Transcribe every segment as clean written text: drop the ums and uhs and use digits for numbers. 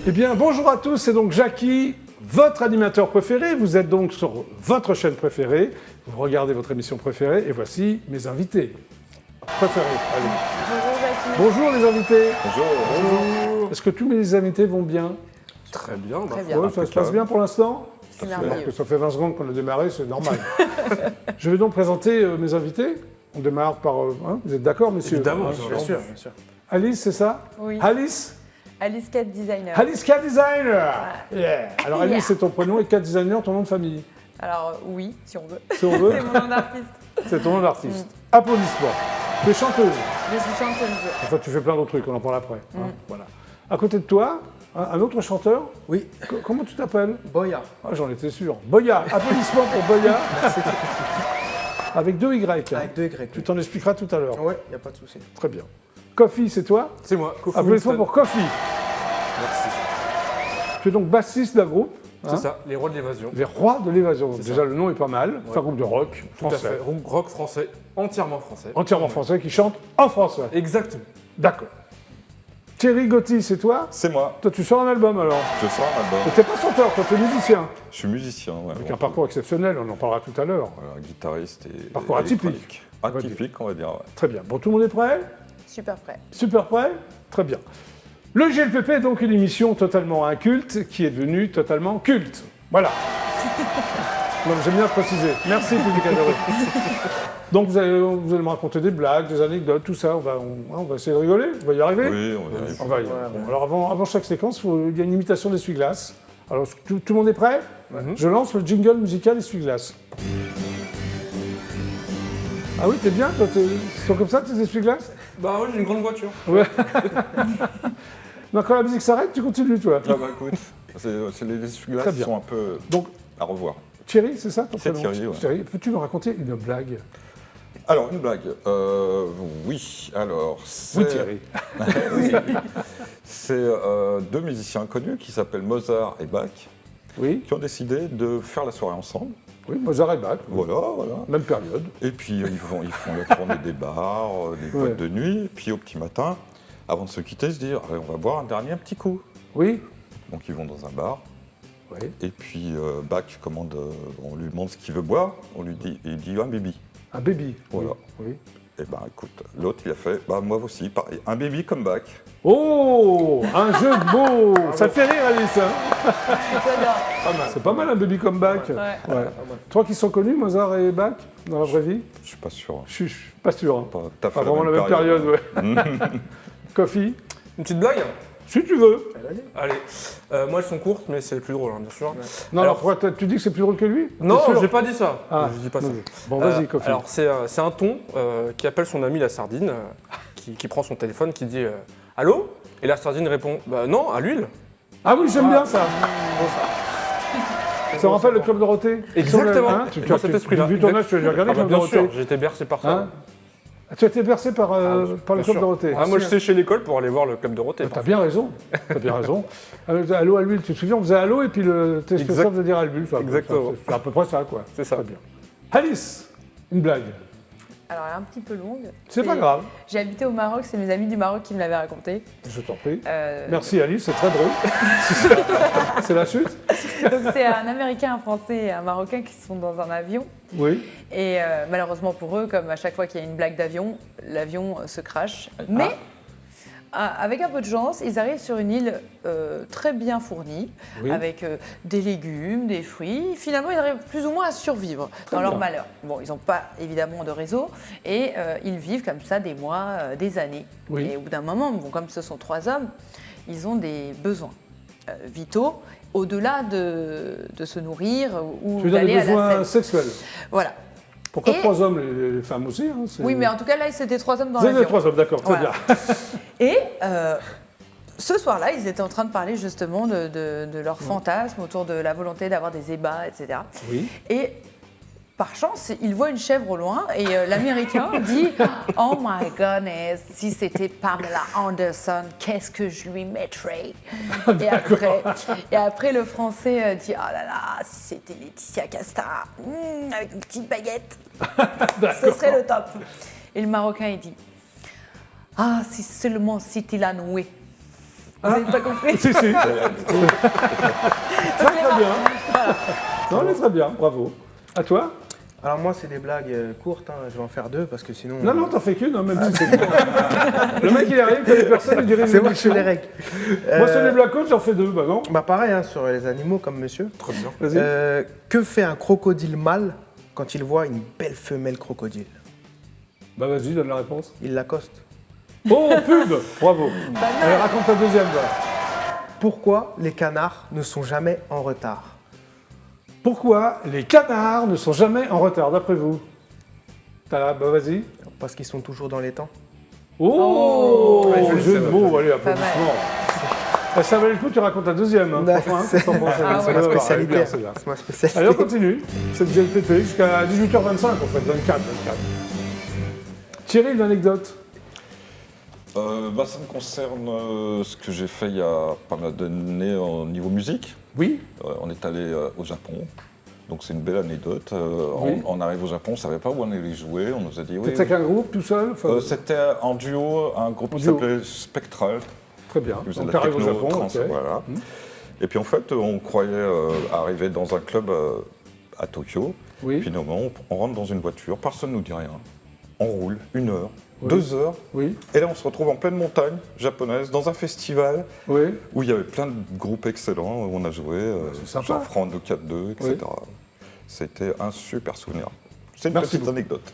Eh bien, bonjour à tous, c'est donc Jackie, votre animateur préféré. Vous êtes donc sur votre chaîne préférée, vous regardez votre émission préférée, et voici mes invités préférés. Allez. Bonjour Jackie. Bonjour les invités. Bonjour. Est-ce que tous mes invités vont bien? Très bien. Très bien. Ouais, ça se passe bien pour l'instant? C'est Alors merveilleux. que ça fait 20 secondes qu'on a démarré, c'est normal. Je vais donc présenter mes invités. On démarre par... vous êtes d'accord, messieurs? Évidemment, Hein, bien sûr. Alice, c'est ça? Oui. Alice? Alice Cat Designer. Alice Cat Designer. Yeah. Alors Alice, c'est ton prénom et Cat Designer, ton nom de famille. Alors oui, si on veut. Si on veut, C'est mon nom d'artiste. c'est ton nom d'artiste. Applaudissements. Tu es chanteuse. Je suis chanteuse. Enfin, tu fais plein d'autres trucs, on en parle après. Hein, voilà. À côté de toi, un autre chanteur. Oui, Comment tu t'appelles? Boya. Ah, j'en étais sûr. Boya. Applaudissements pour Boya. Avec 2 Y. hein. Avec 2 Y. Tu t'en expliqueras tout à l'heure. Ouais, y a pas de souci. Très bien. Kofi, c'est toi? C'est moi, Kofi Applaudissements Winston. pour Kofi. Merci. Tu es donc bassiste d'un groupe. C'est hein, ça, les rois de l'évasion. Les Rois de l'évasion. C'est Déjà, ça. le nom est pas mal. C'est un groupe de rock Tout à français. fait. Rock français, entièrement français. Entièrement français qui chante en français. Exactement. D'accord. Thierry Gotti, c'est toi? C'est moi, Toi, tu sors un album alors? je sors un album. Mais t'es pas chanteur, toi, t'es musicien. Je suis musicien, ouais. Avec bon, un parcours exceptionnel, on en parlera tout à l'heure. voilà, guitariste et. Parcours électronique. atypique. Atypique, on va dire. Ouais. Très bien. Bon, tout le monde est prêt? Super prêt. Super prêt? Très bien. Le GLPP est donc une émission totalement inculte qui est devenue totalement culte. Voilà. Non, j'aime bien le préciser. Merci, public adoré. Donc, vous allez me raconter des blagues, des anecdotes, tout ça. On va essayer de rigoler. On va y arriver? Oui, on va y arriver. On va y arriver. Bon, alors, avant chaque séquence, il y a une imitation d'essuie-glace. Alors, tout le monde est prêt? Je lance le jingle musical essuie-glace. Ah oui, t'es bien, toi? Ils sont comme ça, tes essuie-glaces? Bah oui, j'ai une grande voiture. Ouais. Donc, quand la musique s'arrête, tu continues, toi. Ah bah écoute, c'est les essuie-glaces Très qui bien. sont un peu Donc, à revoir. Thierry, c'est ça ton C'est prénom? Thierry, ouais. Thierry, peux-tu me raconter une blague? Alors, une blague. Oui, alors. Oui, Thierry. C'est 2 musiciens connus qui s'appellent Mozart et Bach Oui, qui ont décidé de faire la soirée ensemble. oui, Mozart et Bach. Voilà, voilà. Même période. Et puis ils font la tournée des bars, des boîtes de nuit. Et puis au petit matin, avant de se quitter, ils se disent allez, on va boire un dernier petit coup. Oui, Donc ils vont dans un bar. oui. Et puis Bach commande, on lui demande ce qu'il veut boire. Il dit un baby. Un baby. Voilà. Oui. Et ben écoute, l'autre il a fait moi aussi, pareil, un baby comme Bach. Oh, un jeu de mots. Ça te fait rire, Alice, hein? J'adore. C'est pas mal un baby comme Bach. Ouais. Ouais. Toi qui sont connus, Mozart et Bach, dans la vraie vie? Je suis pas sûr. Je suis pas sûr. Hein. Pas, t'as Pas fait vraiment la même période, ouais. Kofi, Une petite blague? si tu veux. Allez. Moi, elles sont courtes, mais c'est plus drôle, hein, bien sûr. Non, Alors- alors, tu dis que c'est plus drôle que lui? Non, T'es sûr? j'ai pas dit ça. Ah, Je dis pas ça. Bon, vas-y, Kofi. Alors, c'est un thon qui appelle son ami la sardine, qui prend son téléphone, qui dit allô? Et la sardine répond bah non, à l'huile. Ah oui, j'aime bien ça. Ça me rappelle le Club Dorothée? Exactement. Hein, Dans cet esprit-là. Vu ton âge, tu as regardé Ah bah, Club bien Dorothée? sûr, j'ai été bercé par ça. Hein? Tu as été bercé par le Bien Club sûr. Dorothée? Ah, moi, je séchais l'école pour aller voir le club Dorothée. T'as bien raison. T'as bien raison. Allô à l'huile, tu te souviens, on faisait allô et puis le téléspectateur faisait dire à l'huile. Exactement. C'est à peu près ça, quoi. C'est ça. Très bien. Alice, une blague. Alors elle est un petit peu longue. C'est pas grave. J'ai habité au Maroc, c'est mes amis du Maroc qui me l'avaient raconté. Je t'en prie. Euh, Merci Alice, c'est très drôle. C'est la suite? Donc c'est un Américain, un Français et un Marocain qui sont dans un avion. Oui. Et malheureusement pour eux, comme à chaque fois qu'il y a une blague d'avion, l'avion se crache. Mais avec un peu de chance, ils arrivent sur une île très bien fournie, Oui. avec des légumes, des fruits. Finalement, ils arrivent plus ou moins à survivre dans leur bien. malheur. Bon, ils n'ont pas évidemment de réseau et ils vivent comme ça des mois, des années. Oui. Et au bout d'un moment, bon, comme ce sont 3 hommes, ils ont des besoins vitaux au-delà de se nourrir ou Tu veux dire d'aller des à la besoins scène. sexuels. Voilà. Pourquoi Et- 3 hommes, les femmes aussi hein, c'est- Oui, mais en tout cas, là, c'était 3 hommes dans Vous êtes l'avion. 3 hommes, d'accord, très Voilà. bien. Et ce soir-là, ils étaient en train de parler justement de leurs fantasmes autour de la volonté d'avoir des ébats, etc. Oui. Et par chance, ils voient une chèvre au loin et l'Américain dit « Oh my goodness, si c'était Pamela Anderson, qu'est-ce que je lui mettrais ?» et après, le Français dit « Oh là là, si c'était Laetitia Casta, avec une petite baguette, ce serait le top. » Et le Marocain, il dit « Ah, si seulement c'était la nouée. » Vous n'avez pas compris? Si, si. Très bien. Non, on est très bien, bravo. À toi? Alors moi, c'est des blagues courtes, hein. Je vais en faire 2 parce que sinon... Non, non, t'en fais qu'une, hein, même si c'est court. Le mec, il arrive, que les personnes, il dirige C'est moi, je l'émission. fais les règles. Moi, sur les black coats, j'en fais 2, bah non. Bah pareil, hein, sur les animaux comme monsieur. Très bien. Vas-y. Que fait un crocodile mâle quand il voit une belle femelle crocodile? Bah vas-y, donne la réponse. Il l'accoste. Oh, pub. Bravo. Allez, raconte ta deuxième, là. Pourquoi les canards ne sont jamais en retard? Pourquoi les canards ne sont jamais en retard, d'après vous? Bah vas-y. Parce qu'ils sont toujours dans les temps. Oh, Ouais, joli, jeu ça de va. mots, allez, mal. applaudissements. Ça valait le coup, tu racontes la deuxième. Hein. Ouais, Franchement, hein, c'est- qu'est-ce que t'en penses, Ah Alice? ouais. Ma Elle est spécialité. bien, celle-là. C'est ma spécialité. Allez, on continue. C'est le GLPP jusqu'à 18h25, en fait, 24. Thierry, une anecdote? Ça me concerne ce que j'ai fait il y a pas mal d'années au niveau musique. Oui. On est allé au Japon. Donc c'est une belle anecdote. Oui. On arrive au Japon, on ne savait pas où on allait jouer. On nous a dit oui. T'étais avec un groupe, tout seul? Enfin, C'était en duo, un groupe En qui duo. s'appelait Spectral. Très bien. Qui faisait Donc de la t'arrives au techno, Japon, trans, ok. voilà. Et puis en fait, on croyait arriver dans un club à Tokyo. Oui. Finalement, on rentre dans une voiture, personne ne nous dit rien. On roule 1 heure, Oui. 2 heures. Oui. Et là, on se retrouve en pleine montagne japonaise, dans un festival Oui. où il y avait plein de groupes excellents, où on a joué, c'est sympa. genre Franck de 4-2, etc. C'était un super souvenir. C'est une Merci petite beaucoup. anecdote.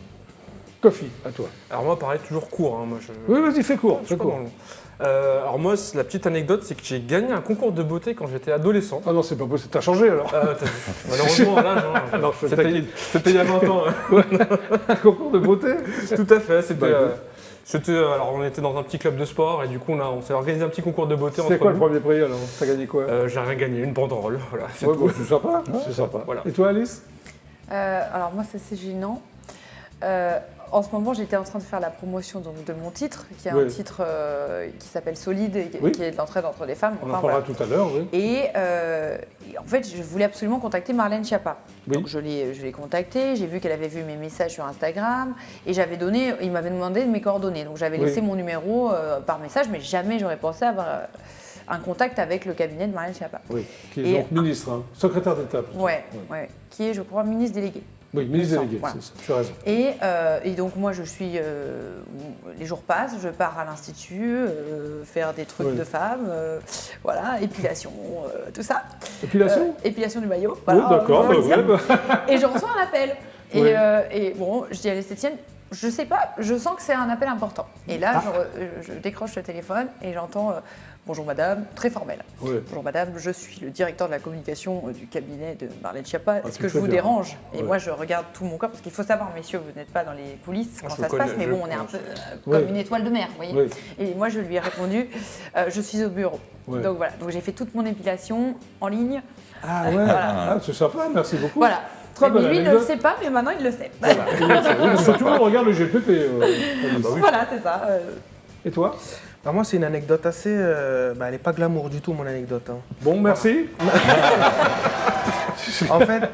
Kofi, à toi. Alors moi, pareil, toujours court. Hein, moi, Oui, vas-y, fais court. je Fais suis pas court. dans le long. Alors moi, la petite anecdote, c'est que j'ai gagné un concours de beauté quand j'étais adolescent. Ah non, c'est pas possible. T'as changé alors. T'as vu. Malheureusement, là, Non, je te taquine. c'était il y a 20 ans. hein. Un concours de beauté? Tout à fait. C'était, Bah, alors on était dans un petit club de sport et du coup on s'est organisé un petit concours de beauté C'était entre quoi le nous. premier prix alors? T'as gagné quoi? J'ai rien gagné, une banderole. Voilà, c'est Ouais, tout. bon, c'est sympa. C'est sympa. Voilà. Et toi, Alice? Alors moi, c'est gênant. En ce moment, j'étais en train de faire la promotion donc, de mon titre, qui est Oui. un titre qui s'appelle Solide, et Oui. qui est de l'entraide entre les femmes. On en Enfin, parlera voilà. tout à l'heure, oui. Et en fait, je voulais absolument contacter Marlène Schiappa. Oui. Donc je l'ai contactée, j'ai vu qu'elle avait vu mes messages sur Instagram et il m'avait demandé mes coordonnées. Donc j'avais Oui. laissé mon numéro par message, mais jamais j'aurais pensé avoir un contact avec le cabinet de Marlène Schiappa. Oui. Qui est Et- donc ministre, hein. Secrétaire d'État. plutôt. Ouais, qui est, je crois, ministre délégué. Oui, ministre Il me délégué, semble, c'est ça. Tu as raison. Et donc moi je suis, les jours passent, je pars à l'institut, faire des trucs Oui. de femmes, voilà, épilation, tout ça. Épilation? Épilation du maillot, Oui, voilà. d'accord. on va bah, dire. ouais, bah. Et je reçois un appel. Oui. Et bon, je dis à l'esthéticienne, je sais pas, je sens que c'est un appel important. Et là, je décroche le téléphone et j'entends bonjour madame, très formel. Oui. Bonjour madame, je suis le directeur de la communication du cabinet de Marlène Schiappa. Est-ce tu que fais je vous bien. dérange? Et Ouais. moi, je regarde tout mon corps parce qu'il faut savoir, messieurs, vous n'êtes pas dans les coulisses quand je ça se connais, passe, mais je bon, on est un connais. peu comme Oui. une étoile de mer, vous voyez. Oui. Et moi, je lui ai répondu, je suis au bureau. Ouais. Donc voilà, donc j'ai fait toute mon épilation en ligne. Ah ouais, ah, c'est sympa, merci beaucoup. Voilà. Très Mais bonne lui, il ne le anecdote. sait pas, mais maintenant, il le sait. Voilà. Oui, parce que tout le monde regarde le GPP. Alice. Voilà, c'est ça. Et toi? Bah, moi, c'est une anecdote assez... elle n'est pas glamour du tout, mon anecdote. Hein. Bon, merci.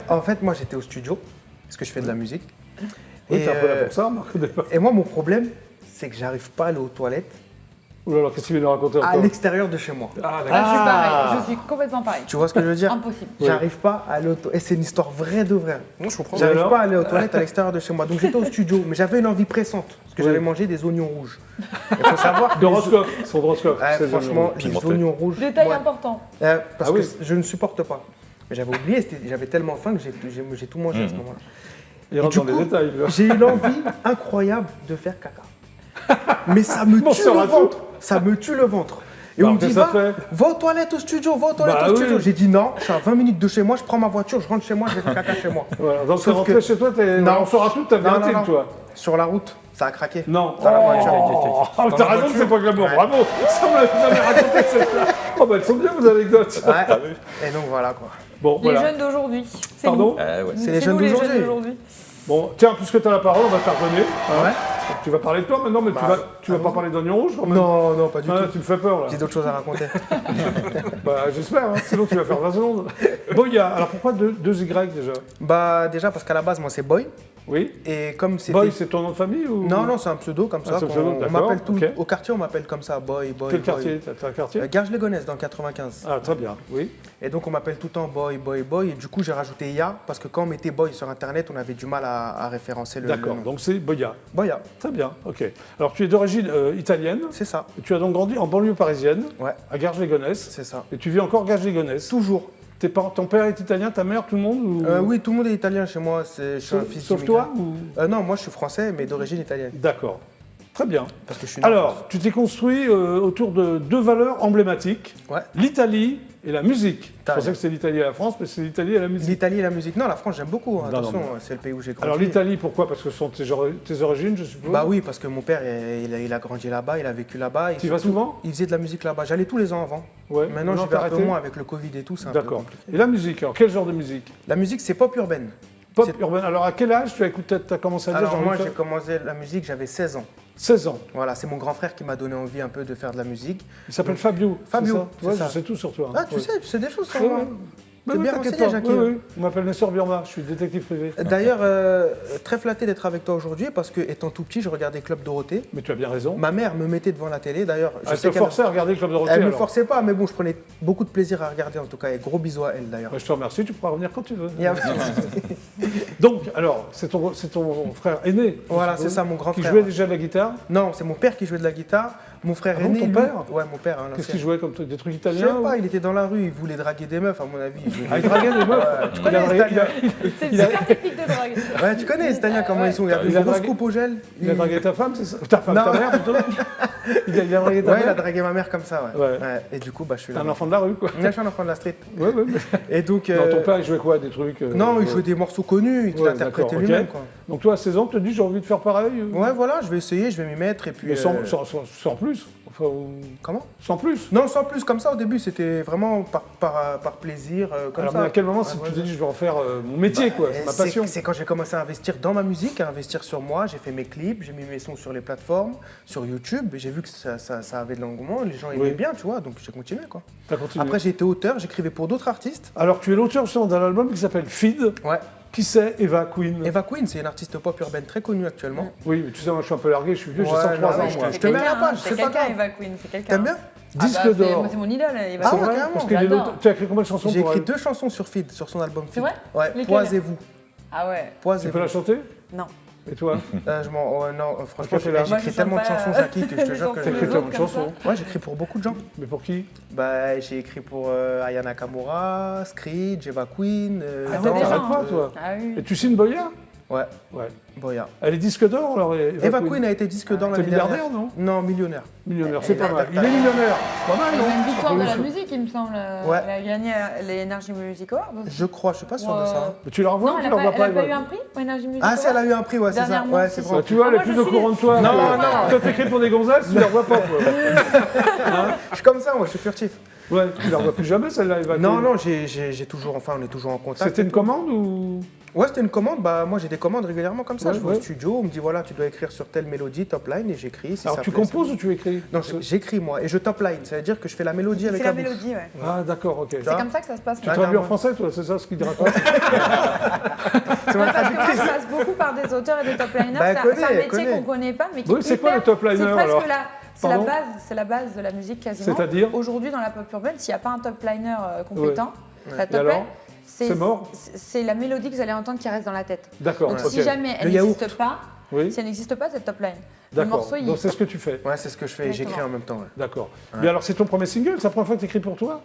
En fait, moi, j'étais au studio, parce que je fais de la musique. Oui, Et, t'es un peu là pour ça, Marc, au départ. et moi, mon problème, c'est que j'arrive pas à aller aux toilettes Ouh là là, qu'est-ce que tu viens de raconter à encore? l'extérieur de chez moi. Ah, d'accord. Je suis Ah. pareil, je suis complètement pareil. Tu vois ce que je veux dire? Impossible. J'arrive pas à aller aux toilettes. Et c'est une histoire vraie de vrai. Non, je comprends. J'arrive alors pas à aller aux toilettes à l'extérieur de chez moi. Donc j'étais au studio, mais j'avais une envie pressante. Parce que Oui. j'avais mangé des oignons rouges. Il faut savoir que De Roscoff, son Roscoff. Ouais, c'est franchement, les Pimenté. oignons rouges. Détail moi, important. parce Ah que oui. je ne supporte pas. Mais j'avais oublié, j'avais tellement faim que j'ai tout mangé à ce moment-là. Il rentre du dans les coup, détails. là. J'ai eu l'envie incroyable de faire caca. Mais ça me Bon, tue ça le va ventre. Ça me tue le ventre. Et Bah, on me qu'est-ce dit, que ça fait va aux toilettes au studio, va aux toilettes Bah au studio. oui. J'ai dit non, je suis à 20 minutes de chez moi, je prends ma voiture, je rentre chez moi, je vais faire caca chez moi. Voilà, donc Sauf rentrer que- chez toi, Non. on saura toute ta vie Non, non, intime, non. toi. Sur la route, ça a craqué. Non. Dans la voiture. Oh, t'as raison que c'est pas glamour, bravo. Ça, on l'avait jamais raconté, celle-là. Oh, bah, elles sont bien, vos anecdotes. Ouais. Et donc voilà quoi. Bon, Les voilà. jeunes d'aujourd'hui. c'est Pardon nous. C'est les jeunes nous, les d'aujourd'hui. jeunes d'aujourd'hui. Bon, tiens, puisque tu as la parole, on va te la redonner. hein. Ouais. Donc, tu vas parler de toi maintenant, mais tu vas pas parler d'oignons rouges quand même. Non, non, pas du Ah, tout. tu me fais peur là. J'ai d'autres choses à raconter. Bah, j'espère, hein, sinon tu vas faire 20 secondes. Boya, alors pourquoi deux Y déjà? Bah déjà parce qu'à la base moi c'est Boy. Oui. Et comme c'était... Boy, c'est ton nom de famille ou... Non, c'est un pseudo comme ça. c'est un pseudo, On d'accord, m'appelle tout... ok. Au quartier, on m'appelle comme ça, Boy. Quel quartier? T'as un quartier? Garges-les-Gonesse, dans le 95. Ah, très bien, oui. Et donc, on m'appelle tout le temps Boy. Et du coup, j'ai rajouté Ya, parce que quand on mettait Boy sur Internet, on avait du mal à référencer le D'accord, nom. donc c'est Boya. Boya, Très bien, ok. Alors, tu es d'origine italienne. c'est ça. Et tu as donc grandi en banlieue parisienne, Ouais, à Garges-les-Gonesse. c'est ça. Et tu vis encore Garges-les-Gonesse. Toujours. Ton père est italien, ta mère, tout le monde ou... Oui, tout le monde est italien chez moi. Je suis un fils Sauf d'immigrant. toi ou... Non, moi, je suis français, mais d'origine italienne. D'accord. Très bien. Parce que je suis né en Alors, tu t'es construit autour de deux valeurs emblématiques, France. Ouais. l'Italie et la musique. Je T'as pensais raison. que c'était l'Italie et la France, mais c'est l'Italie et la musique. L'Italie et la musique. Non, la France, j'aime beaucoup. Non, Attention, non, c'est le pays où j'ai grandi. Alors l'Italie, pourquoi? Parce que ce sont tes origines, je suppose. Bah oui, parce que mon père, il a grandi là-bas, il a vécu là-bas. Tu y vas souvent? Il faisait de la musique là-bas. J'allais tous les ans avant. Ouais. Maintenant, j'y vais t'as un peu arrêté? moins avec le Covid et tout, c'est un peu D'accord. compliqué. Et la musique, alors quel genre de musique? La musique, c'est pop urbaine. Pop C'est- urbaine. Alors à quel âge tu as commencé à dire Alors j'ai envie moi, de j'ai faire commencé la musique, j'avais 16 ans. 16 ans. Voilà, c'est mon grand frère qui m'a donné envie un peu de faire de la musique. Il s'appelle Fabio. Fabio, c'est ça c'est Ouais, ça. je sais tout sur toi. Ah, tu Ouais. sais des choses sur Ouais, moi. ouais. Bah T'es oui, bien t'inquiète renseigné, pas. Jackie. Oui, oui. On m'appelle Nestor Burma, je suis détective privé. D'ailleurs, très flatté d'être avec toi aujourd'hui parce que, étant tout petit, je regardais Club Dorothée. Mais tu as bien raison. Ma mère me mettait devant la télé, d'ailleurs. Elle te forçait à regarder le Club Dorothée. Elle me alors. forçait pas, mais bon, je prenais beaucoup de plaisir à regarder en tout cas. Et gros bisous à elle d'ailleurs. Ouais, je te remercie, tu pourras revenir quand tu veux. Il y a- Donc, alors, c'est ton frère aîné. je Voilà, suppose, c'est ça, mon grand qui frère. jouait déjà de la guitare. Non, c'est mon père qui jouait de la guitare. Mon frère Ah bon, aîné. ton lui- père Ouais, mon père. Hein, Qu'est-ce l'ancien. qu'il jouait comme truc? Des trucs Je italiens sais ou- pas, il était dans la rue, il voulait draguer des meufs, à mon avis. Ah, il draguait des meufs. Tu Il connais a les dragué- Italiens C'est une super technique de drague. Ouais, tu connais les Italiens, comment ils sont. Il y avait Il une a grosse dragué- coupe au gel. Il a dragué ta femme, c'est ça? Ta femme, Non. ta mère plutôt. Il a dragué ta Ouais, il a mère. dragué ma mère comme ça, ouais. Ouais. Et du coup, bah, je suis T'es là. un enfant de la rue, quoi. Je suis un enfant de la street. Ouais, ouais. Et donc. Non, ton père, il jouait quoi? Des trucs Non, il ouais. jouait des morceaux connus, il Ouais, l'interprétait d'accord, lui-même, ok. quoi. Donc toi, à 16 ans, tu te dis, j'ai envie de faire pareil Ouais, voilà, je vais essayer, je vais m'y mettre, et puis. Mais sans plus. Enfin, Comment? sans plus. Non, sans plus, comme ça, au début, c'était vraiment par plaisir, comme Alors, ça. mais à quel moment, Ouais, si ouais, tu t'es ouais. dit, je vais en faire mon métier, quoi, Et c'est ma passion. C'est quand j'ai commencé à investir dans ma musique, à investir sur moi. J'ai fait mes clips, j'ai mis mes sons sur les plateformes, sur YouTube. Et j'ai vu que ça avait de l'engouement, les gens aimaient Oui. bien, tu vois, donc j'ai continué, quoi. T'as continué. Après, j'ai été auteur, j'écrivais pour d'autres artistes. Alors, tu es l'auteur justement d'un album qui s'appelle Feed. Ouais. Qui c'est Eva Queen? Eva Queen, c'est une artiste pop urbaine très connue actuellement. Oui, mais tu sais, moi, je suis un peu largué, je suis vieux, j'ai Ouais, 103 non, ans, mais moi. je te mets à la page, C'est c'est pas quelqu'un, grave. Eva Queen, c'est quelqu'un. T'aimes bien? Disque Ah bah, d'or. moi, c'est mon idole, Eva Ah Queen. ouais, vrai carrément. Parce qu'il est J'adore. l'auteur. Tu as écrit combien de chansons J'ai pour écrit elle 2 chansons sur Feed, sur son album Feed. vrai Ouais, Lesquelles Poisez-vous. Ah ouais, Tu peux Poisez-vous. la chanter? non. Et toi? Non, franchement, t'es là. Moi, j'écris je tellement de chante pas, chansons, Jackie, que je te les jure enfants, que. T'as les écrit autres tellement de comme chansons. Ouais, j'écris pour beaucoup de gens. Mais pour qui? Bah, j'ai écrit pour Aya Nakamura, Screech, Eva Queen. Ah, Attends, ouais, t'arrêtes déjà, pas, hein. toi. Ah oui. Et tu signes Boya? Ouais, Ouais. Boya. Elle est disque d'or, alors Eva Queen a été disque d'or T'es l'année milliardaire, dernière. non? Non, millionnaire. Millionnaire, c'est pas Elle- mal. Il est millionnaire. Pas mal, Elle non? a une victoire de la Oui, musique, il me semble. Ouais. Elle a gagné les Energy Music Awards. Je crois, je suis pas sûr de ça. Mais tu la revois Non, ou elle tu n'a la revois pas, pas, eu Eva? un prix au Energy Music Ah, si, elle Awards a eu un prix, ouais, c'est ça. Dernièrement, Ouais, si, c'est si. vrai. Bah, tu vois, elle est moi, plus je au suis- courant de toi. Non, que- non. Toi, t'écris pour des gonzesses, tu la revois pas, quoi. Je suis comme ça, moi, je suis furtif. Ouais, tu la revois plus jamais, celle-là, Eva Non, Queen. non, j'ai toujours, enfin, on est toujours en contact. C'était une commande ou? Ouais, c'était une commande. Bah, moi, j'ai des commandes régulièrement comme ça. Ouais, je vais ouais. au studio, on me dit voilà, tu dois écrire sur telle mélodie, top line, et j'écris. Si Alors, ça tu plaît, composes ou tu écris? Non, j'écris moi, et je top line. Ça veut dire que je fais la mélodie avec C'est la la bouche. mélodie, ouais. Ah, d'accord, ok. C'est comme ça que ça se passe. Tu moi. traduis en moi. français, toi, c'est ça ce qu'il te raconte? C'est ma Parce que moi, traductrice. je passe beaucoup par des auteurs et des top liners. Bah, elle connaît, c'est un elle métier connaît. qu'on connaît pas, mais qui Oui, est c'est quoi hyper- le top liner, C'est presque alors Pardon c'est la base de la musique quasiment. C'est-à-dire Aujourd'hui, dans la pop urbaine, s'il n'y a pas un top liner compétent, la Et top alors line, C'est mort c'est la mélodie que vous allez entendre qui reste dans la tête. D'accord, Donc ok. si jamais elle Le yaourt. n'existe pas, Oui, si elle n'existe pas, cette top line. Le d'accord. morceau, il... Donc, c'est ce que tu fais. Ouais, c'est ce que je fais, j'écris Exactement. en même temps. Ouais. D'accord. Mais alors, c'est ton premier single? C'est la première fois que tu écris pour toi?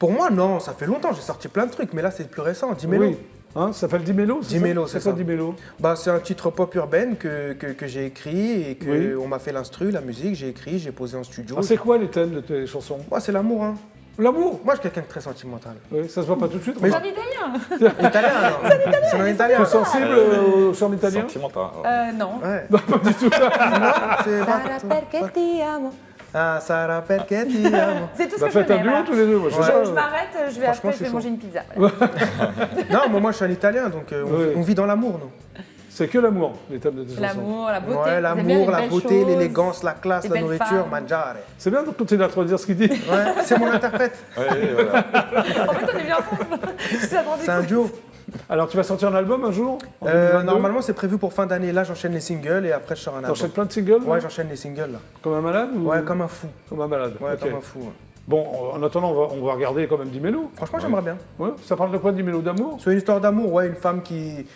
Pour moi, non, ça fait longtemps, j'ai sorti plein de trucs, mais là, c'est plus récent. Dimelo. Oui. Hein, ça s'appelle Dimelo? c'est ça Dimelo, C'est c'est quoi ça. Dimelo? Bah, c'est un titre pop urbaine que j'ai écrit et Oui. qu'on m'a fait l'instru, la musique, j'ai écrit, j'ai posé en studio. Ah, c'est quoi les thèmes de tes chansons? Moi, c'est l'amour, hein. L'amour? Moi, je suis quelqu'un de très sentimental. Oui, ça se voit pas tout de suite. C'est remarque. en italien. Italien, alors. C'est en italien. Tu es sensible au chant italien? Sentimental. Non. Ouais. Non, pas du tout. C'est Sarà perché ti amo. Ah, Sarah perché ti amo. C'est tout ce Bah, que je faites un connais. duo voilà. tous les deux. Moi, je sais Ouais. pas. Je m'arrête, je vais Franchement, après, je vais c'est manger une pizza. Voilà. Non, mais moi, je suis un italien, donc Ouais. on vit dans l'amour, nous. C'est que l'amour, les thèmes de tes chansons. L'amour, la beauté. Ouais, Vous aimez bien l'amour, les la belles beauté, choses. l'élégance, la classe, les la belles nourriture, femmes. mangiare. C'est bien de continuer à te redire ce qu'il dit. Ouais, c'est mon interprète. Ouais, voilà. En fait, on est bien ensemble. Je suis attendue. C'est un duo. Alors, tu vas sortir un album un jour en 2022? Normalement, c'est prévu pour fin d'année. Là, j'enchaîne les singles et après, je sors un album. T'enchaînes plein de singles? Ouais, là j'enchaîne les singles là. Comme un malade ou... Ouais, comme un fou. Comme un malade. Ouais, ok. comme un fou. Ouais. Bon, en attendant, on va regarder quand même Dimelo. Franchement, j'aimerais bien. Ouais. Ça parle de quoi, Dimelo? D'amour? C'est une histoire d'amour, ouais, une femme qui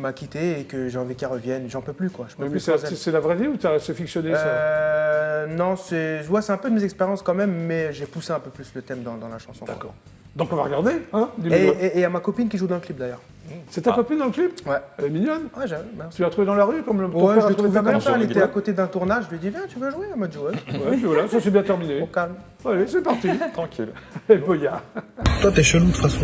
m'a quitté et que j'ai envie qu'elle revienne. J'en peux plus, quoi. Je peux Mais plus sans elle. c'est la vraie vie ou tu as se fictionné ça? Non, c'est un peu de mes expériences quand même, mais j'ai poussé un peu plus le thème dans la chanson. D'accord. Donc on va regarder, hein, Dimelo. Et à ma copine qui joue dans le clip d'ailleurs. C'est ta copine dans le clip? Ouais. Elle est mignonne? Ouais, merci. Tu l'as trouvée dans la rue comme le ton Ouais, frère je a l'ai trouvé trouvée ta mère? comme ça. Elle sur était le à côté d'un tournage. Je lui ai dit, viens, tu veux jouer? Elle m'a dit, ouais. Ouais, puis voilà, ça c'est bien terminé. Au calme. Allez, c'est parti. Tranquille. Et Boya. Toi, t'es chelou de toute façon.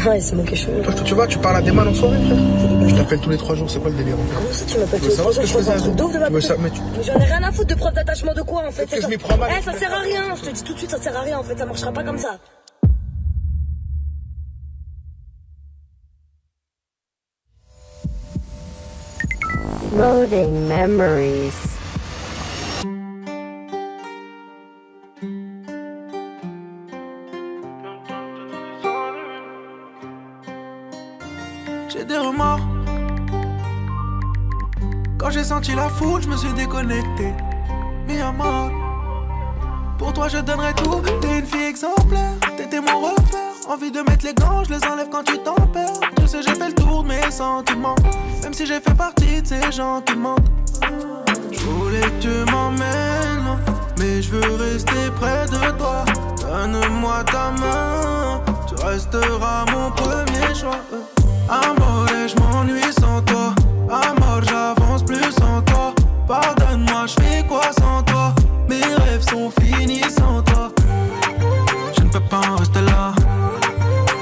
Ouais, c'est moi qui est chelou. Toi, tu vois, tu parles à des man en soirée, frère. Je t'appelle tous les 3 jours, c'est quoi le délire en fait? Comment ça, tu m'appelles tous les savoir 3 ce jours? que Tu je fais un faisais truc de ouf de Mais ça, m'appeler? mais tu- Mais j'en ai rien à foutre de preuve d'attachement de quoi en fait. que je m'y prends mal. Eh, ça sert à rien, je te dis tout de suite, ça sert à rien en fait, ça marchera pas comme ça. Loading memories. J'ai des remords. Quand j'ai senti la foule, je me suis déconnecté. Mis à mort. Pour toi, je donnerais tout. T'es une fille exemplaire, t'étais mon repère. Envie de mettre les gants, je les enlève quand tu t'en perds. Tu sais, j'ai fait le tour de mes sentiments. Même si j'ai fait partie de ces gens qui mentent. Je voulais que tu m'emmènes, mais je veux rester près de toi. Donne-moi ta main, tu resteras mon premier choix. Amor, et je m'ennuie sans toi. Amor, j'avance plus sans toi. Pardonne-moi, je fais quoi sans toi? Mes rêves sont finis sans toi. Je ne peux pas en rester là.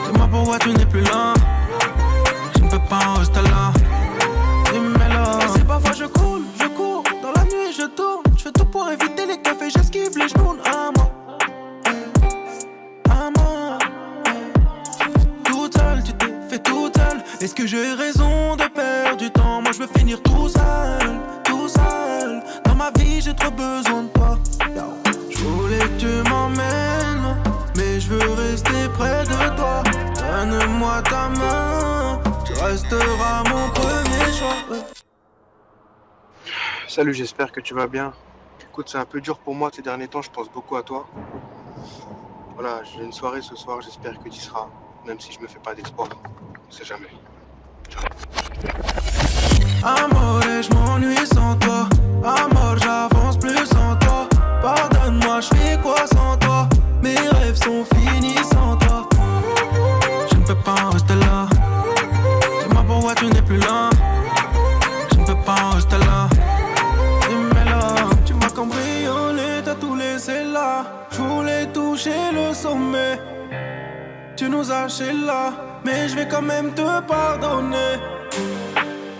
Dis-moi pourquoi tu n'es plus là. Je ne peux pas en rester là. Dis-moi-le. C'est parfois je cours. Dans la nuit je tourne. Je fais tout pour éviter les cafés. J'esquive les genoux. Amor. Amor. Toute seule, tu t'es fait toute seule. Est-ce que j'ai raison de perdre du temps? Moi je veux finir tout seul. Dans ma vie j'ai trop besoin de toi. Je voulais que tu m'emmènes, mais je veux rester près de toi. Donne-moi ta main, tu resteras mon premier choix. Salut, j'espère que tu vas bien. Écoute, c'est un peu dur pour moi ces derniers temps, je pense beaucoup à toi. Voilà, j'ai une soirée ce soir, j'espère que tu y seras, même si je me fais pas d'espoir. On sait jamais. Amor, et je m'ennuie sans toi. Amor, j'avance plus sans toi. Pardonne-moi, je fais quoi sans toi? Mes rêves sont finis sans toi. Je ne peux pas en rester là. Dis-moi pourquoi tu n'es plus là. Je ne peux pas en rester là. Dis-moi-le. Tu m'as cambriolé, t'as tout laissé là. Je voulais toucher le sommet. Tu nous as chez là, mais je vais quand même te pardonner.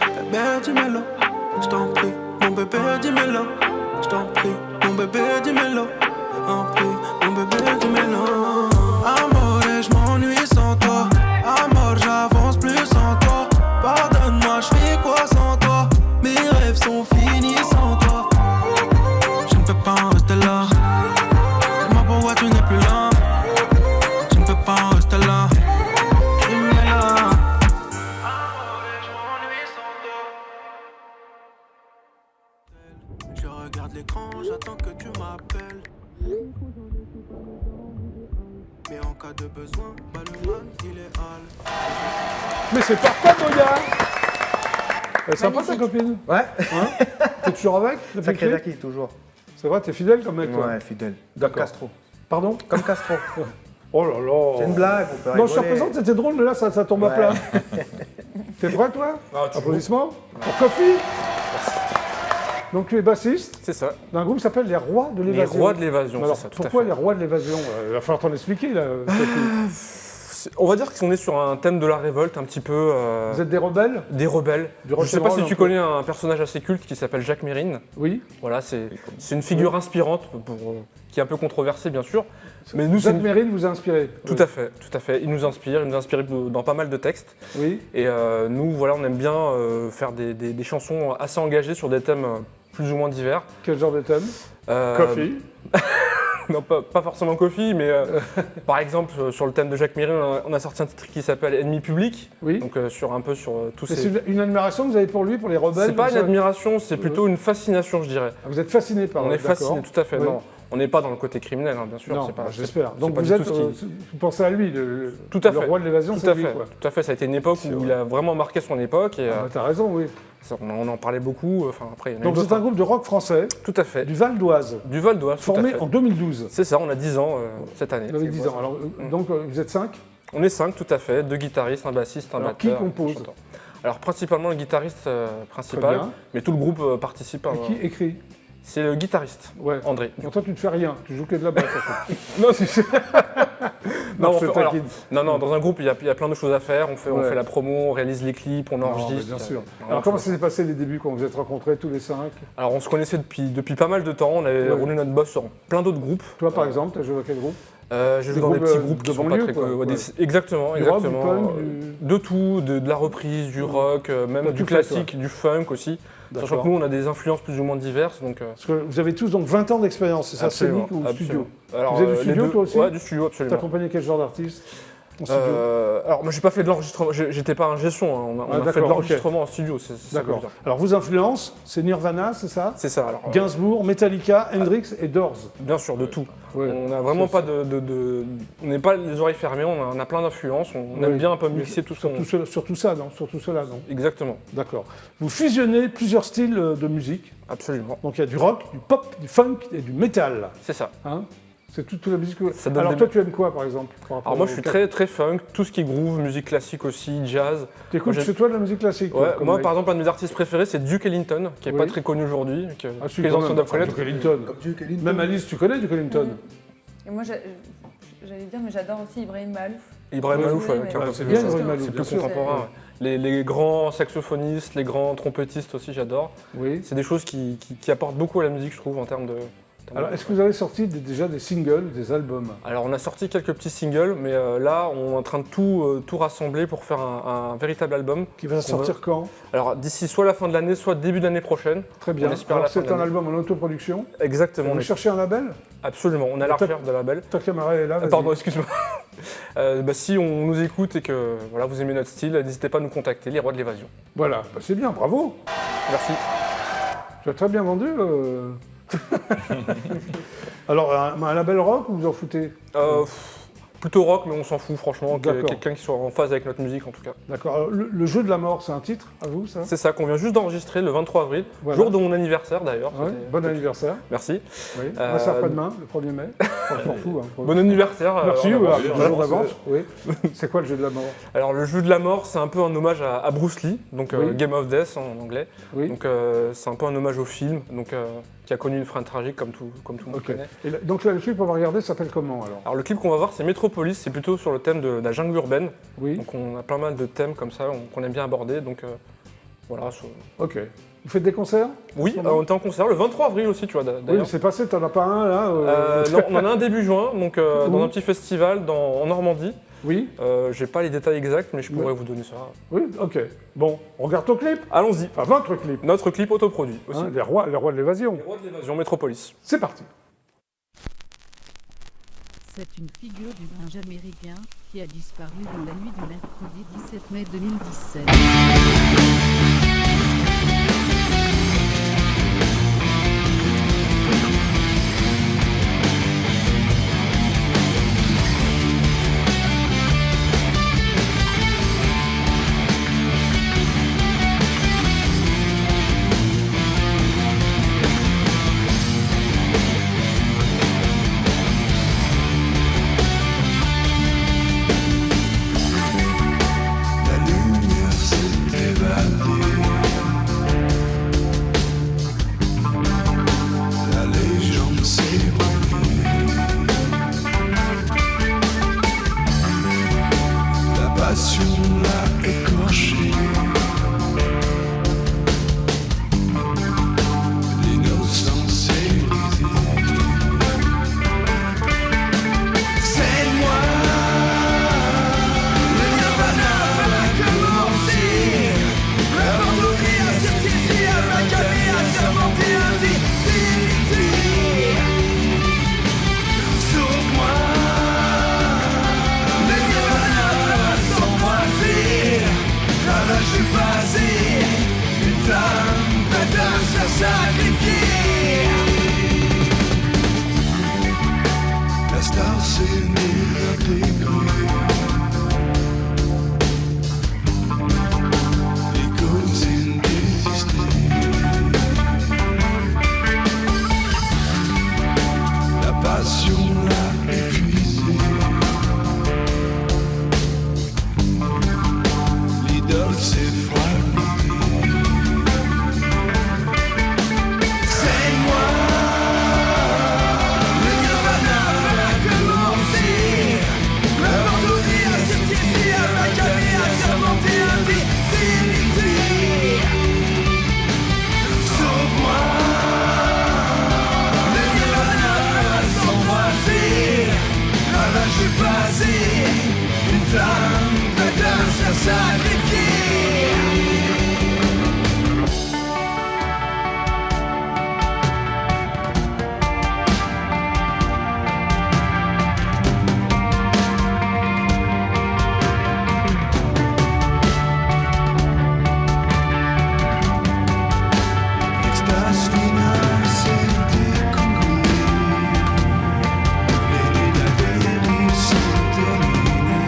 Bébé, dis-moi-le, je t'en prie. Mon bébé, dis-moi-le, je t'en prie. Mon bébé, dis-moi-le, en prie. Mon bébé, dis-moi-le. Amor, et je m'ennuie sans toi. Amor, j'avance plus sans toi. Pardonne-moi, je fais quoi sans toi? Mes rêves sont finis sans toi. Je ne peux pas en rester là. Dis-moi pourquoi tu n'es plus là. Je ne peux pas en rester là. Dis-moi-le. Je regarde l'écran, j'attends que tu m'appelles. Mais en cas de besoin, bah le man, il est hal. Mais c'est parfait, Boya. Elle est sympa ta copine? Ouais. Hein? T'es toujours avec? depuis Sacré le Jackie, toujours. C'est vrai, t'es fidèle comme mec, toi? Ouais, fidèle. Comme D'accord. Castro. Pardon? Comme Castro. Oh là là. C'est une blague, on peut Non, je te rigoler. représente, c'était drôle, mais là, ça tombe à Ouais. plat. T'es prêt, toi? Ah, toujours. Applaudissements pour Kofi. Donc, tu es bassiste C'est ça. d'un groupe qui s'appelle Les Rois de Les l'Évasion. rois de l'évasion, Alors, c'est ça, tout à pourquoi fait. les Rois de l'Évasion? Il va falloir t'en expliquer, là, Kofi. On va dire qu'on est sur un thème de la révolte, un petit peu Vous êtes des rebelles? des rebelles. Du Je ne sais pas rock'n'roll, si un tu peu. connais un personnage assez culte qui s'appelle Jacques Mérine. Oui. Voilà, c'est une figure inspirante, qui est un peu controversée bien sûr. Mais nous, c'est Jacques Mérine vous a inspiré? tout à fait, tout à fait. Il nous inspire dans pas mal de textes. Oui. Et nous, voilà, on aime bien faire des chansons assez engagées sur des thèmes plus ou moins divers. Quel genre de thème? Euh, Coffee. Non, pas forcément Kofi, mais par exemple, sur le thème de Jacques Miri, on a sorti un titre qui s'appelle Ennemi public. Oui. Donc sur tous C'est ces... une admiration que vous avez pour lui, pour les rebelles C'est pas comme une ça admiration, c'est plutôt une fascination, je dirais. Ah, vous êtes fasciné par On est d'accord. fasciné, tout à fait. Oui. Non, on n'est pas dans le côté criminel, hein, bien sûr. Non, c'est pas, j'espère. c'est Donc pas vous du êtes, tout ce qui- vous pensez à lui, Tout à le fait. roi de l'évasion, Tout c'est à lui, fait. quoi. Tout à fait. Ça a été une époque C'est où vrai. il a vraiment marqué son époque et Ah, bah, t'as raison, oui. on en parlait beaucoup. Enfin après, il y en a eu Donc vous êtes d'autres, un groupe de rock français, Tout à fait. du Val d'Oise, Du Val d'Oise, tout à formé fait. en 2012. C'est ça, on a 10 ans cette année. Vous avez 10 ans. Alors, donc vous êtes 5. On est 5, tout à fait. 2 guitaristes, un bassiste, un Alors, batteur. qui compose un chanteur. Alors principalement le guitariste Très principal, bien. mais tout le groupe participe. Et qui écrit C'est le guitariste, Ouais. André. Donc toi, tu ne fais rien, tu joues que de la basse. en fait. Non, c'est Non, on je te fait- alors, taquine. non, dans un groupe, il y a plein de choses à faire. On Ouais. fait la promo, on réalise les clips, on Non, enregistre. mais bien sûr. Non, Alors on comment fait- ça s'est passé les débuts quand vous êtes rencontrés tous les 5? Alors on se connaissait depuis pas mal de temps, on avait Ouais. roulé notre boss sur plein d'autres groupes. Toi par exemple, tu as joué dans quel groupe? J'ai Des joué dans des groupes, petits groupes de qui sont pas banlieue, très quoi. connus. Ouais, Ouais. Exactement, Du rock, du exactement. punk, De tout, de la reprise, du rock, même T'as du tout fait, classique, du funk aussi. Sachant D'accord. que nous, on a des influences plus ou moins diverses. Donc, Parce que vous avez tous donc 20 ans d'expérience, c'est ça, absolument, scénique ou studio? Alors, Vous avez du les studio, deux. toi aussi? Ouais, du studio, Tu absolument. accompagné quel genre d'artiste en studio? Alors moi j'ai pas fait de l'enregistrement, j'étais pas un gestion, hein. on a fait de d'accord, l'enregistrement en studio, c'est ça que je veux D'accord. dire. Alors vos influences, c'est Nirvana, c'est ça? C'est ça alors. Gainsbourg, Metallica, Hendrix et Doors. Bien sûr, de tout. Ouais. On n'a vraiment Ça, pas on n'est pas les oreilles fermées, on a plein d'influences, on Ouais. aime bien un peu mixer tout ça. Sur tout ça, non? Sur tout cela, non? Exactement, D'accord. Vous fusionnez plusieurs styles de musique. absolument. Donc il y a du rock, du pop, du funk et du métal. C'est ça. Hein, c'est toute la musique que... Ça donne Alors des- toi, tu aimes quoi, par exemple par rapport Alors moi au- je suis très funk, tout ce qui est groove, musique classique aussi, jazz. T'écoutes Moi, chez toi de la musique classique? Ouais, comme moi mec. par exemple un de mes artistes préférés c'est Duke Ellington, qui est Oui. pas très connu aujourd'hui, que Ah, si, les quand anciens même. doivent connaître. Duke Ellington. Duke Ellington. Même Alice, tu connais Duke Ellington? Et moi, j'allais dire, mais j'adore aussi Ibrahim Malouf. Ibrahim Ouais, Malouf, oui, qui est un mais- peu c'est plus- bien, c'est Ibrahim Malouf, plus bien sûr. contemporain. ouais. Les grands saxophonistes, les grands trompettistes aussi, j'adore. Oui. C'est des choses qui apportent beaucoup à la musique, je trouve, en termes de. Alors, est-ce que vous avez sorti déjà des singles, des albums? Alors, on a sorti quelques petits singles, mais là, on est en train de tout rassembler pour faire un véritable album. Qui va sortir quand? Alors, d'ici soit la fin de l'année, soit début de l'année prochaine. Très bien. On espère Alors, la fin c'est de un l'année. album en autoproduction. Exactement. Vous cherchez un label? Absolument. On est à la Ta- recherche de label. Ta caméra est là, vas-y. Pardon, excuse-moi. Si on nous écoute et que voilà, vous aimez notre style, n'hésitez pas à nous contacter, les rois de l'évasion. Voilà, bah, c'est bien, bravo. Merci. Tu as très bien vendu. Alors, un label rock ou vous en foutez? Plutôt rock, mais on s'en fout, franchement. D'accord. Quelqu'un qui soit en phase avec notre musique, en tout cas. D'accord. Alors, le jeu de la mort, c'est un titre à vous, ça? C'est ça qu'on vient juste d'enregistrer le 23 avril, Voilà. jour de mon anniversaire d'ailleurs. Ouais, C'était- bon anniversaire. Merci. Oui. Euh, Moi, c'est après-demain, le 1er mai. Enfin, je m'en fous. Hein. Bon anniversaire. Merci, en ouais, avance. un jour d'avance. Oui. C'est quoi le jeu de la mort? Alors, le jeu de la mort, c'est un peu un hommage à Bruce Lee, donc Oui. Game of Death en anglais. Oui. Donc, c'est un peu un hommage au film, donc, qui a connu une fin tragique comme tout le monde Ok. connaît. Et donc là, le film qu'on va regarder s'appelle comment alors? Alors, le clip qu'on va voir, c'est Metropolis, c'est plutôt sur le thème de la jungle urbaine. Oui. Donc, on a pas mal de thèmes comme ça qu'on aime bien aborder. Donc, voilà. Ok. Vous faites des concerts? Oui, ce moment on était en concert le 23 avril aussi, tu vois, Oui, mais d'ailleurs. c'est passé, t'en as pas un là Non, on en a un début juin, donc Où? dans un petit festival en Normandie. Oui. J'ai pas les détails exacts, mais je pourrais Ouais. vous donner ça. Oui, ok. Bon, on regarde ton clip. Allons-y. Enfin, votre clip. Notre clip autoproduit aussi. Hein, les rois de l'évasion. Les rois de l'évasion, Métropolis. C'est parti. C'est une figure du linge américain qui a disparu dans la nuit du mercredi 17 mai 2017. La lumière s'est évadée. phase finale, c'est découvrir. Et la dérive, c'est terminé.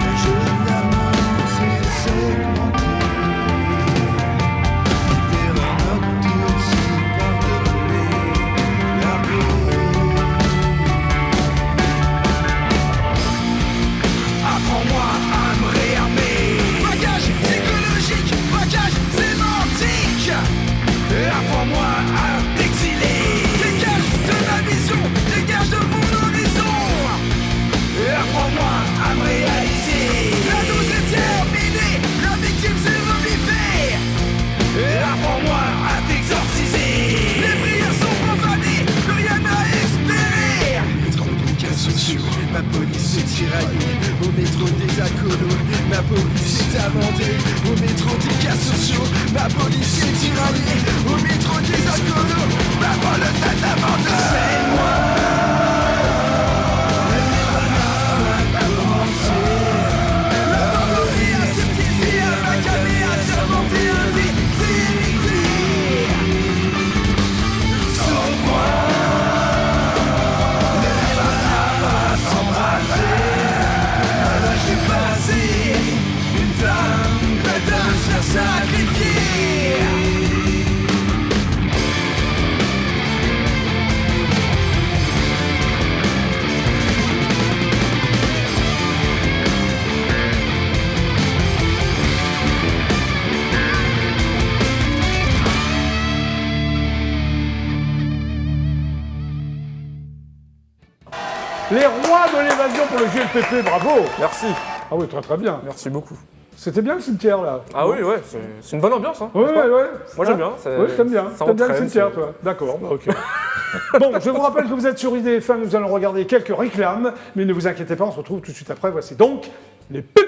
Le jeu de la mort, c'est segmenté. Terreur nocturne, c'est pardonner. Apprends-moi à me réarmer. Bagage psychologique, bagage sémantique. Apprends-moi à t'exiler. Dégage de ma vision, dégage de mon horizon. Apprends-moi à me réaliser. La dose est terminée, la victime s'est revivée. Apprends-moi à t'exorciser. Les prières sont profanées, plus rien à espérer. Métro des cas sociaux, ma police est tiraillée. Au métro des alcoolos, ma police est amendée. Au métro des cas sociaux, ma police est tiraillée. Au métro des alcoolos, ma police est amendée. C'est moi. Les rois de l'évasion pour le GLPP, bravo. Merci. Ah oui, très très bien. Merci beaucoup. C'était bien le cimetière là. Ah oui, ouais, c'est une bonne ambiance. Hein, Ouais, n'est-ce pas? ouais. Moi j'aime bien. Oui, t'aimes bien. Ça T'aimes bien le entraîne, cimetière, c'est- toi. D'accord, bah, ok. Bon, je vous rappelle que vous êtes sur IDF1, nous allons regarder quelques réclames, mais ne vous inquiétez pas, on se retrouve tout de suite après. Voici donc les pubs.